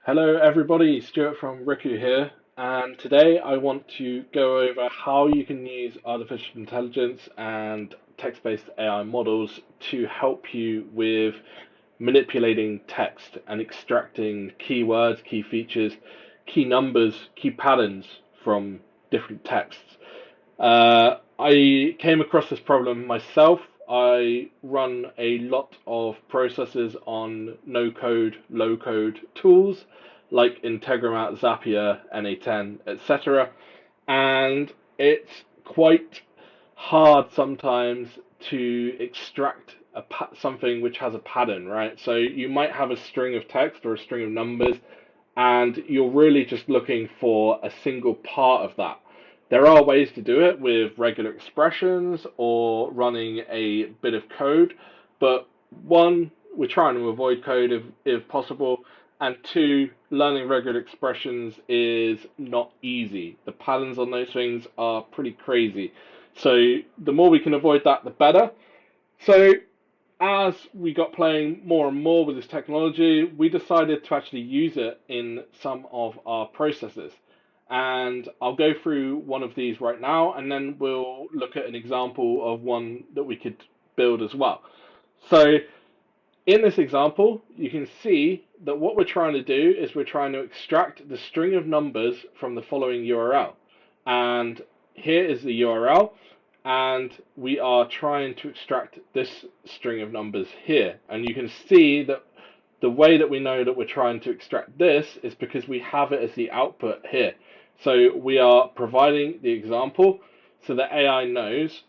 Hello everybody, Stuart from Riku here, and today I want to go over how you can use artificial intelligence and text-based AI models to help you with manipulating text and extracting keywords, key features, key numbers, key patterns from different texts. I came across this problem myself. I run a lot of processes on no code, low code tools like Integromat, Zapier, NA10, etc. And it's quite hard sometimes to extract something which has a pattern, right? So you might have a string of text or a string of numbers, and you're really just looking for a single part of that. There are ways to do it with regular expressions or running a bit of code, but one, we're trying to avoid code if possible, and two, learning regular expressions is not easy. The patterns on those things are pretty crazy. So the more we can avoid that, the better. So as we got playing more and more with this technology, we decided to actually use it in some of our processes. And I'll go through one of these right now, and then we'll look at an example of one that we could build as well. So in this example, you can see that what we're trying to do is we're trying to extract the string of numbers from the following URL. And here is the URL, and we are trying to extract this string of numbers here. And you can see that the way that we know that we're trying to extract this is because we have it as the output here. So we are providing the example so that AI knows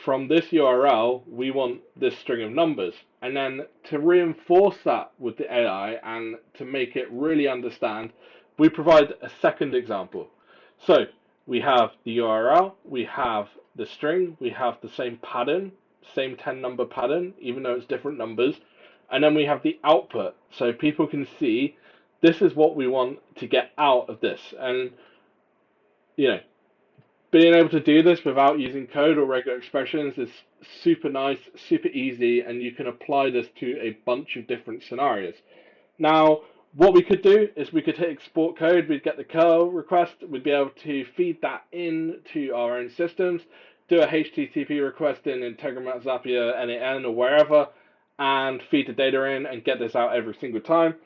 from this URL, we want this string of numbers. And then to reinforce that with the AI and to make it really understand, we provide a second example. So we have the URL, we have the string, we have the same pattern, same 10 number pattern, even though it's different numbers. And then we have the output, so people can see this is what we want to get out of this. And, you know, being able to do this without using code or regular expressions is super nice, super easy, and you can apply this to a bunch of different scenarios. Now, what we could do is we could hit export code, we'd get the curl request, we'd be able to feed that into our own systems, do a HTTP request in Integromat, Zapier, NAN, or wherever, and feed the data in and get this out every single time.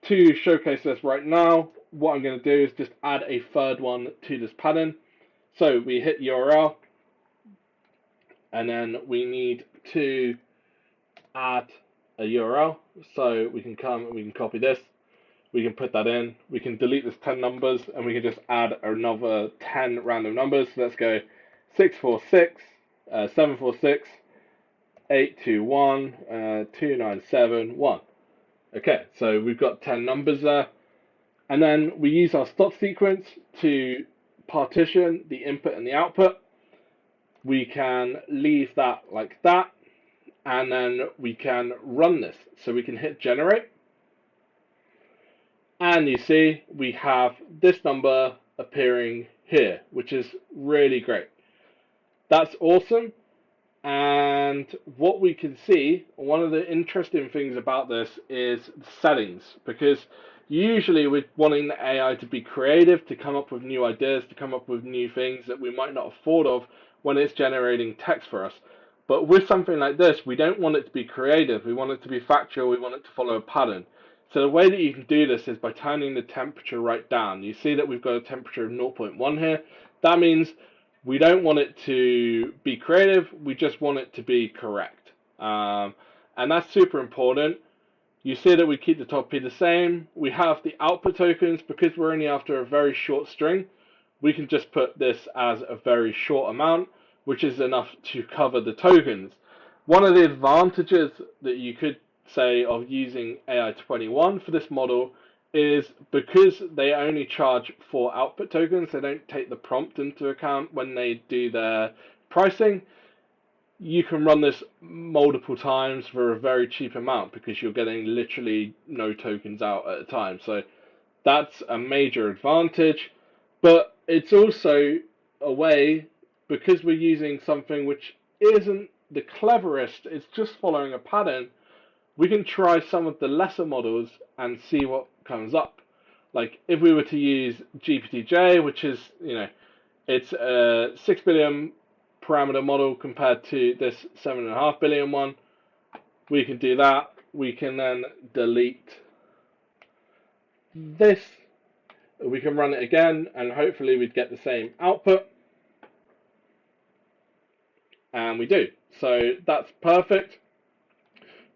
To showcase this right now, what I'm going to do is just add a third one to this pattern. So we hit URL, and then we need to add a URL. So we can come and we can copy this, we can put that in, we can delete this 10 numbers, and we can just add another 10 random numbers. So let's go 646, 746, 821, 2971. Okay, so we've got 10 numbers there. And then we use our stop sequence to partition the input and the output. We can leave that like that, and then we can run this. So we can hit generate, and you see we have this number appearing here, which is really great. That's awesome. And what we can see, one of the interesting things about this is settings, because usually we're wanting the AI to be creative, to come up with new ideas, to come up with new things that we might not have thought of when it's generating text for us. But with something like this, we don't want it to be creative. We want it to be factual. We want it to follow a pattern. So the way that you can do this is by turning the temperature right down. You see that we've got a temperature of 0.1 here. That means we don't want it to be creative, we just want it to be correct. And that's super important. You see that we keep the top P the same. We have the output tokens, because we're only after a very short string, we can just put this as a very short amount, which is enough to cover the tokens. One of the advantages that you could say of using AI21 for this model is because they only charge for output tokens, they don't take the prompt into account when they do their pricing. You can run this multiple times for a very cheap amount because you're getting literally no tokens out at a time. So that's a major advantage, but it's also a way, because we're using something which isn't the cleverest, it's just following a pattern, we can try some of the lesser models and see what comes up. Like if we were to use GPT-J, which is, it's a 6 billion parameter model compared to this 7.5 billion one, we can do that. We can then delete this. We can run it again, and hopefully we'd get the same output. And we do. So that's perfect.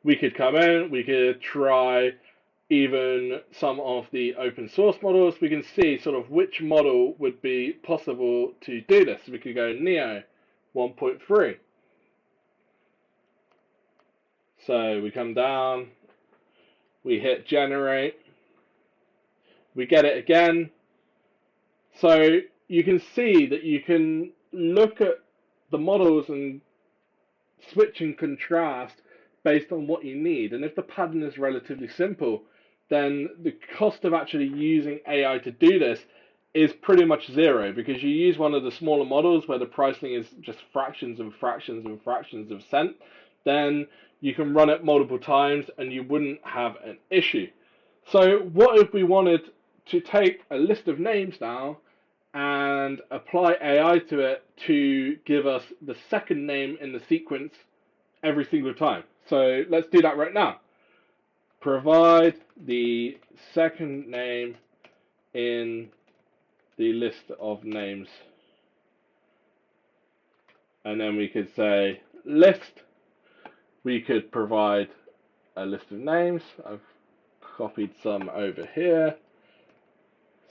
We could come in, we could try even some of the open source models. We can see sort of which model would be possible to do this. We could go Neo 1.3. So we come down, we hit generate, we get it again. So you can see that you can look at the models and switch and contrast based on what you need. And if the pattern is relatively simple, then the cost of actually using AI to do this is pretty much zero, because you use one of the smaller models where the pricing is just fractions and fractions and fractions of cent, then you can run it multiple times and you wouldn't have an issue. So what if we wanted to take a list of names now and apply AI to it to give us the second name in the sequence every single time? So let's do that right now. Provide the second name in the list of names. And then we could say list. We could provide a list of names. I've copied some over here.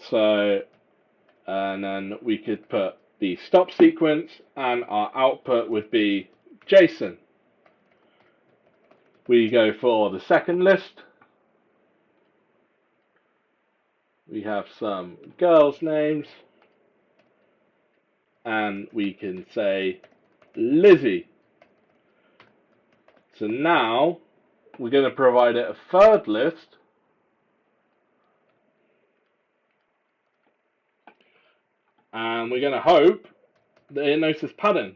So, and then we could put the stop sequence, and our output would be JSON. We go for the second list. We have some girls' names, and we can say Lizzie. So now we're going to provide it a third list, and we're going to hope that it knows this pattern.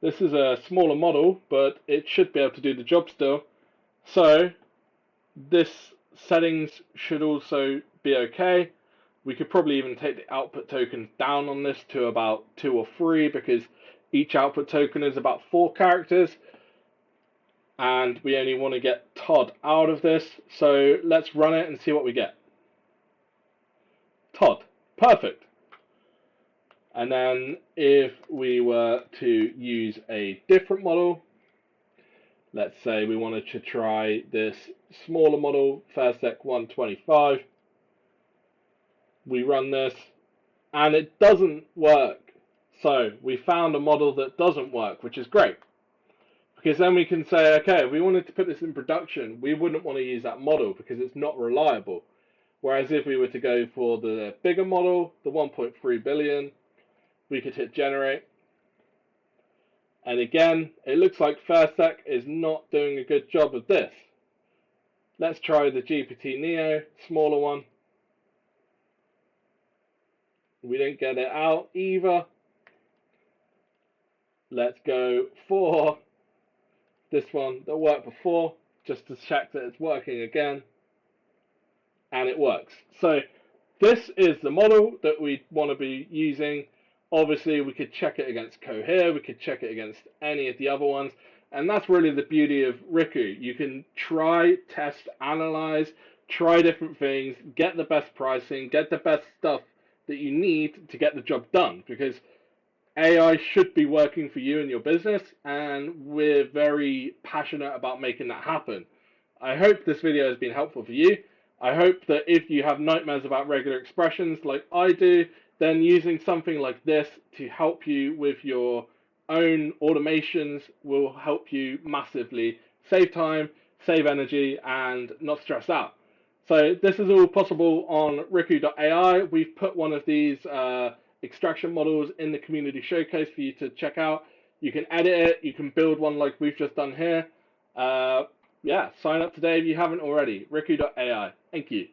This is a smaller model, but it should be able to do the job still. So this settings should also be okay. We could probably even take the output tokens down on this to about 2 or 3, because each output token is about 4 characters. And we only want to get Todd out of this. So let's run it and see what we get. Todd. Perfect. And then if we were to use a different model, let's say we wanted to try this smaller model, Fairsec 125. We run this and it doesn't work. So we found a model that doesn't work, which is great. Because then we can say, okay, if we wanted to put this in production, we wouldn't want to use that model because it's not reliable. Whereas if we were to go for the bigger model, the 1.3 billion, we could hit generate. And again, it looks like Fairsec is not doing a good job of this. Let's try the GPT Neo, smaller one. We didn't get it out either. Let's go for this one that worked before, just to check that it's working again. And it works. So this is the model that we want to be using. Obviously, we could check it against Cohere, we could check it against any of the other ones, and that's really the beauty of Riku. You can try, test, analyze, try different things, get the best pricing, get the best stuff that you need to get the job done, because AI should be working for you and your business, and we're very passionate about making that happen. I hope this video has been helpful for you. I hope that if you have nightmares about regular expressions like I do, then using something like this to help you with your own automations will help you massively save time, save energy, and not stress out. So this is all possible on Riku.ai. We've put one of these extraction models in the community showcase for you to check out. You can edit it, you can build one like we've just done here. Yeah, sign up today if you haven't already. Riku.ai. Thank you.